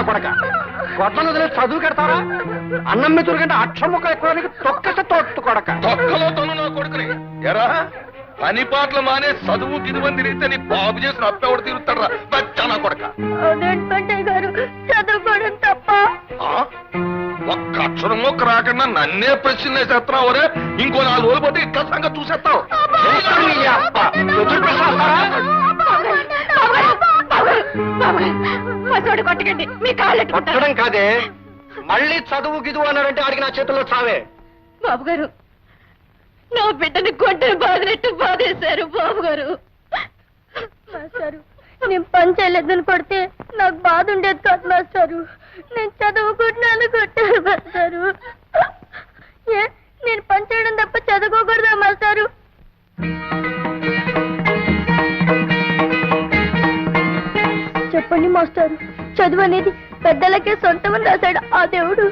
కొడక గొడ్డలు వదిలే చదువు కడతారా? అన్నం మెతురు కంటే అక్షరం ముక్క ఎక్కువ తొక్కస తోట్టు కొడక. తొక్కలో తను నా కొడుకుని ఎరా పని పాటలు మానే చదువు గిదువని తిరిగితే నీ బాబు చేసిన అప్పెవడు తిరుగుతారా బచ్చా కొడక. గారు చదువుకోవడం తప్ప. ఒక్క అక్షరం మొక్క రాకుండా నన్నే ప్రశ్న వేసేస్తున్నావు రే. ఇంకో 4 రోజులు పోతే ఇట్లా సంగతి చూసేస్తావు. కొట్టకండి, మీ కాళ్ళు కొట్టడం కాదే, మళ్ళీ చదువు గిదువు అన్నారంటే ఆడికి నా చేతుల్లో చావే. బాబు గారు, నా బిడ్డని కొట్టని బాధినట్టు బాధేశారు బాబు గారు. మాస్టారు, నేను పని చేయలేదని కొడితే నాకు బాధ ఉండేది కాదు మాస్టారు. నేను చదువుకుంటున్నాను కొట్టారు మాస్టారు. నేను పని చేయడం తప్ప చదువుకోకూడదా మాస్టారు? చెప్పండి మాస్టారు, చదువు అనేది పెద్దలకే సొంతమని రాశాడు ఆ దేవుడు.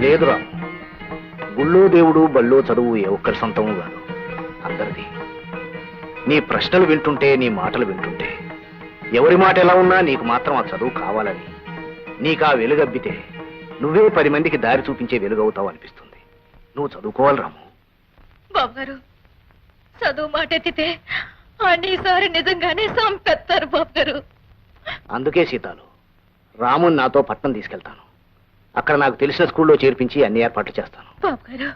లేదురా, గుళ్ళో దేవుడు బళ్ళో చదువు ఏ ఒక్కరి సొంతము కాదు, అందరిది. నీ ప్రశ్నలు వింటుంటే, నీ మాటలు వింటుంటే ఎవరి మాట ఎలా ఉన్నా నీకు మాత్రం ఆ చదువు కావాలని, నీకు ఆ వెలుగబ్బితే నువ్వే 10 మందికి దారి చూపించే వెలుగవుతావు అనిపిస్తుంది. నువ్వు చదువుకోవాలి రాము. బాబు గారు, చదువు మాట ఎత్తితే అన్నిసారి నిజంగానే సంపెత్తారు బాబు గారు. అందుకే సీతాలు, రాముని నాతో పట్నం తీసుకెళ్తాను. అక్కడ నాకు తెలిసిన స్కూల్లో చేర్పించి అన్ని ఏర్పాట్లు చేస్తాను. బాబు గారు,